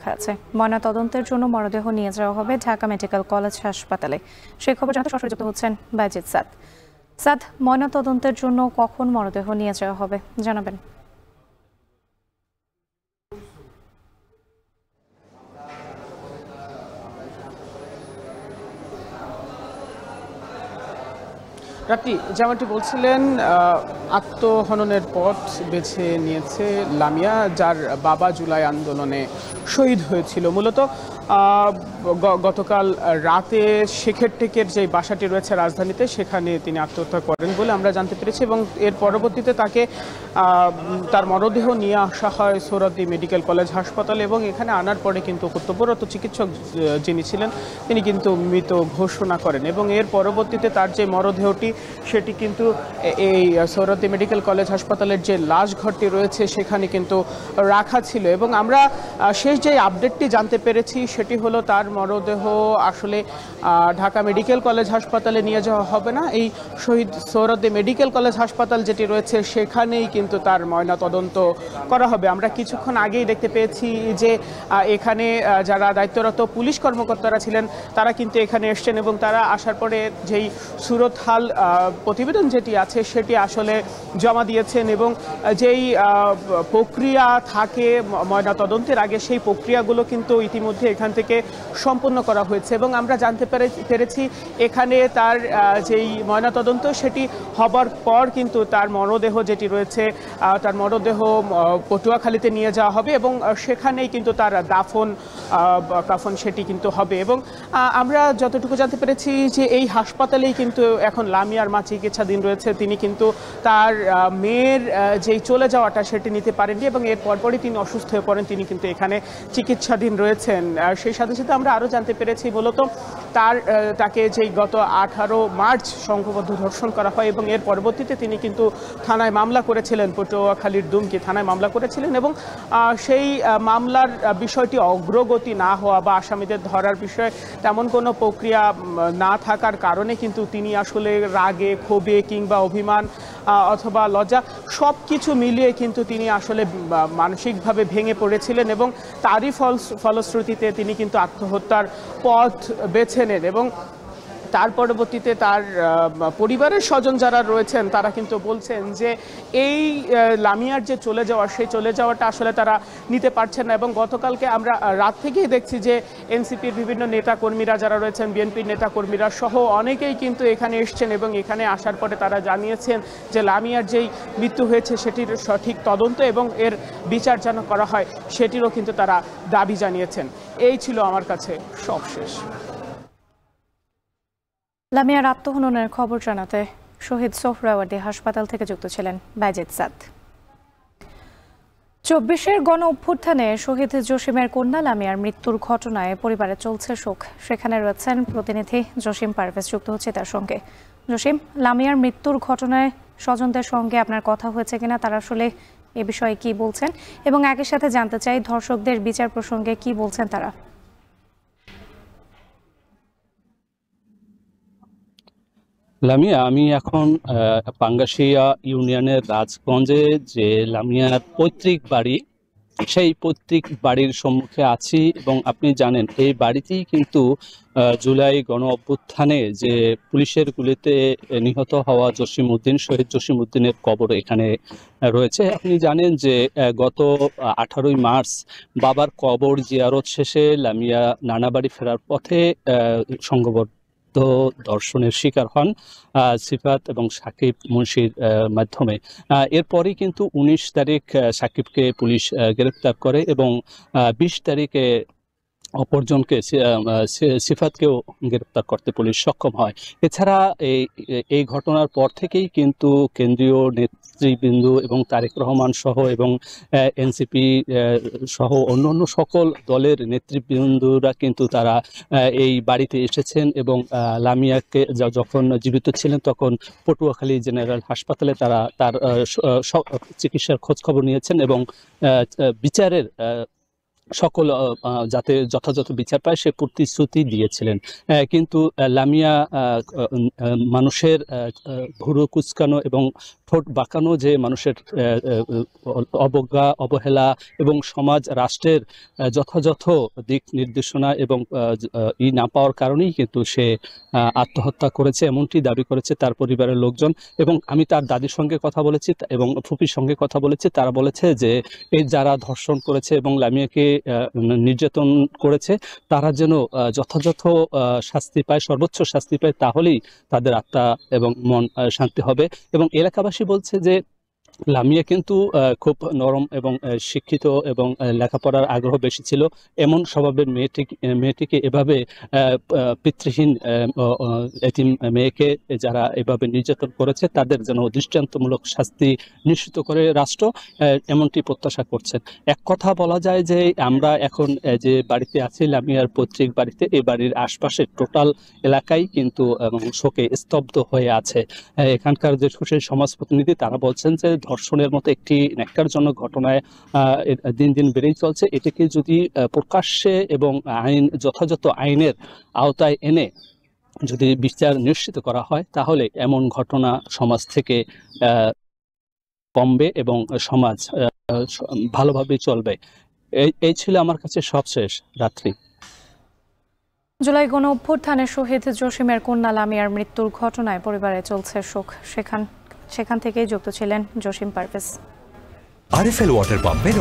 রাখা আছে। ময়নাতদন্তের জন্য মরদেহ নিয়ে যাওয়া হবে ঢাকা মেডিকেল কলেজ হাসপাতালে। সেই খবর জানাতে সরাসরি যুক্ত হচ্ছেন বাইজিদ সাদ। সাদ, ময়নাতদন্তের জন্য কখন মরদেহ নিয়ে যাওয়া হবে জানাবেন। রাত্রি যেমনটি বলছিলেন, আত্মহননের পথ বেছে নিয়েছে লামিয়া, যার বাবা জুলাই আন্দোলনে শহীদ হয়েছিল। মূলত গতকাল রাতে শেখের টেকের যে বাসাটি রয়েছে রাজধানীতে, সেখানে তিনি আত্মহত্যা করেন বলে আমরা জানতে পেরেছি এবং এর পরবর্তীতে তাকে তার মরদেহ নিয়ে আসা হয় সোহরাওয়ার্দী মেডিকেল কলেজ হাসপাতালে এবং এখানে আনার পরে কিন্তু কর্তব্যরত চিকিৎসক যিনি ছিলেন তিনি কিন্তু মৃত ঘোষণা করেন এবং এর পরবর্তীতে তার যে মরদেহটি সেটি কিন্তু এই সোহরাওয়ার্দী মেডিকেল কলেজ হাসপাতালের যে লাশ ঘরটি রয়েছে সেখানে কিন্তু রাখা ছিল এবং আমরা শেষ যে আপডেটটি জানতে পেরেছি সেটি হলো তার মরদেহ আসলে ঢাকা মেডিকেল কলেজ হাসপাতালে নিয়ে যাওয়া হবে না, এই শহীদ সোহরাওয়ার্দী মেডিকেল কলেজ হাসপাতাল যেটি রয়েছে সেখানেই কিন্তু তার ময়নাতদন্ত করা হবে। আমরা কিছুক্ষণ আগেই দেখতে পেয়েছি যে এখানে যারা দায়িত্বরত পুলিশ কর্মকর্তারা ছিলেন তারা কিন্তু এখানে এসছেন এবং তারা আসার পরে যেই সুরত হাল প্রতিবেদন যেটি আছে সেটি আসলে জমা দিয়েছেন এবং যেই প্রক্রিয়া থাকে ময়নাতদন্তের আগে সেই প্রক্রিয়াগুলো কিন্তু ইতিমধ্যে এখান থেকে সম্পন্ন করা হয়েছে এবং আমরা জানতে পেরেছি এখানে তার যেই ময়নাতদন্ত সেটি হবার পর কিন্তু তার মরদেহ যেটি রয়েছে তার মরদেহ পটুয়াখালীতে নিয়ে যাওয়া হবে এবং সেখানেই কিন্তু তার কাফন সেটি কিন্তু হবে এবং আমরা যতটুকু জানতে পেরেছি যে এই হাসপাতালেই কিন্তু এখন লামিয়ার মা চিকিৎসাধীন রয়েছে। তিনি কিন্তু তার মেয়ের যেই চলে যাওয়াটা সেটি নিতে পারেননি এবং এর পরপরই তিনি অসুস্থ হয়ে পড়েন, তিনি কিন্তু এখানে চিকিৎসাধীন রয়েছেন। সেই সাথে সাথে আমরা আরও জানতে পেরেছি মূলত তাকে যেই গত 18 মার্চ সংঘবদ্ধ ধর্ষণ করা হয় এবং এর পরবর্তীতে তিনি কিন্তু থানায় মামলা করেছিলেন, পটুয়াখালীর দুমকি থানায় মামলা করেছিলেন এবং সেই মামলার বিষয়টি অগ্রগতি না হওয়া বা আসামিদের ধরার বিষয়ে তেমন কোনো প্রক্রিয়া না থাকার কারণে কিন্তু তিনি আসলে রাগে ক্ষোভে কিংবা অভিমান অথবা লজ্জা সব কিছু মিলিয়ে কিন্তু তিনি আসলে মানসিকভাবে ভেঙে পড়েছিলেন এবং তারই ফলশ্রুতিতে তিনি কিন্তু আত্মহত্যার পথ বেছে নেন এবং তার পরবর্তীতে তার পরিবারের স্বজন যারা রয়েছেন তারা কিন্তু বলছেন যে এই লামিয়ার যে চলে যাওয়া সেই চলে যাওয়াটা আসলে তারা নিতে পারছেন না এবং গতকালকে আমরা রাত থেকেই দেখছি যে এনসিপির বিভিন্ন নেতাকর্মীরা যারা রয়েছেন, বিএনপির নেতাকর্মীরা সহ অনেকেই কিন্তু এখানে এসছেন এবং এখানে আসার পরে তারা জানিয়েছেন যে লামিয়ার যেই মৃত্যু হয়েছে সেটির সঠিক তদন্ত এবং এর বিচার যেন করা হয় সেটিরও কিন্তু তারা দাবি জানিয়েছেন। এই ছিল আমার কাছে সবশেষ। লামিয়ার আত্মহননের খবর জানাতে শহীদ সোহরাওয়ার্দী হাসপাতাল থেকে যুক্ত ছিলেন বাইজিদ সাদ। 24-এর গণ অভ্যুত্থানে শহীদ জসিমের কন্যা লামিয়ার মৃত্যুর ঘটনায় পরিবারে চলছে শোক। সেখানে রয়েছেন প্রতিনিধি জসিম পারভেজ, যুক্ত হচ্ছে তার সঙ্গে। জসিম, লামিয়ার মৃত্যুর ঘটনায় স্বজনদের সঙ্গে আপনার কথা হয়েছে কিনা, তারা আসলে এ বিষয়ে কি বলছেন এবং একই সাথে জানতে চাই ধর্ষকদের বিচার প্রসঙ্গে কি বলছেন তারা। লামিয়া, আমি এখন পাঙ্গাশিয়া ইউনিয়নের রাজগঞ্জে যে লামিয়ার পৈতৃক বাড়ি, সেই পৈতৃক বাড়ির সম্মুখে আছি এবং আপনি জানেন এই বাড়িতেই কিন্তু জুলাই গণ অভ্যুত্থানে যে পুলিশের গুলিতে নিহত হওয়া শহীদ জসিম উদ্দিনের কবর এখানে রয়েছে। আপনি জানেন যে গত 18 মার্চ বাবার কবর জিয়ারত শেষে লামিয়া নানাবাড়ি ফেরার পথে সংঘবদ্ধ দর্শনের শিকার হন সিফাত এবং সাকিব মুন্সির মাধ্যমে। এরপরই কিন্তু 19 তারিখ সাকিবকে পুলিশ গ্রেপ্তার করে এবং 20 তারিখে অপরজনকে সিফাতকেও গ্রেপ্তার করতে পুলিশ সক্ষম হয়। এছাড়া এই ঘটনার পর থেকেই কিন্তু কেন্দ্রীয় নেতৃবৃন্দ এবং তারেক রহমান সহ এবং এনসিপি সহ অন্যান্য সকল দলের নেতৃবৃন্দরা কিন্তু তারা এই বাড়িতে এসেছেন এবং লামিয়াকে যখন জীবিত ছিলেন তখন পটুয়াখালী জেনারেল হাসপাতালে তারা তার চিকিৎসার খোঁজ খবর নিয়েছেন এবং বিচারের সকল যাতে যথাযথ বিচার পায় সে প্রতিশ্রুতি দিয়েছিলেন। কিন্তু লামিয়া মানুষের ভুরু কুচকানো এবং ঠোঁট বাঁকানো যে মানুষের অবজ্ঞা অবহেলা এবং সমাজ রাষ্ট্রের যথাযথ দিক নির্দেশনা এবং না পাওয়ার কারণেই কিন্তু সে আত্মহত্যা করেছে এমনটি দাবি করেছে তার পরিবারের লোকজন। এবং আমি তার দাদির সঙ্গে কথা বলেছি এবং ফুপির সঙ্গে কথা বলেছি, তারা বলেছে যে এই যারা ধর্ষণ করেছে এবং লামিয়াকে নির্যাতন করেছে তারা যেন যথাযথ শাস্তি পায়, সর্বোচ্চ শাস্তি পায়, তাহলেই তাদের আত্মা এবং মন শান্তি হবে। এবং এলাকাবাসী বলছে যে লামিয়া কিন্তু খুব নরম এবং শিক্ষিত এবং লেখাপড়ার আগ্রহ বেশি ছিল। এমন স্বভাবের মেয়েটিকে এভাবে পিতৃহীন এতিম মেয়েকে যারা এভাবে নির্যাতন করেছে তাদের যেন দৃষ্টান্তমূলক শাস্তি নিশ্চিত করে রাষ্ট্র, এমনটি প্রত্যাশা করছেন। এক কথা বলা যায় যে আমরা এখন যে বাড়িতে আছি লামিয়ার পৈতৃক বাড়িতে, এই বাড়ির আশপাশের টোটাল এলাকাই কিন্তু শোকে স্তব্ধ হয়ে আছে। এখানকার যে সমাজ প্রতিনিধি তারা বলছেন যে ধর্ষণের মতো একটি ন্যাক্কারজনক ঘটনায় দিন দিন বেড়েই চলছে। এটাকে যদি প্রকাশ্যে এবং যথাযথ আইনের আওতায় এনে যদি বিচার নিশ্চিত করা হয় তাহলে এমন ঘটনা সমাজ থেকে কমবে এবং সমাজ ভালোভাবে চলবে। এই ছিল আমার কাছে সবশেষ রাত্রি। জুলাই গণ অভ্যুত্থানে শহীদ জসিমের কন্যা লামিয়ার মৃত্যুর ঘটনায় পরিবারে চলছে শোক। সেখান থেকেই যুক্ত ছিলেন জসিম পারভেজ। আরএফএল ওয়াটার পাম্পের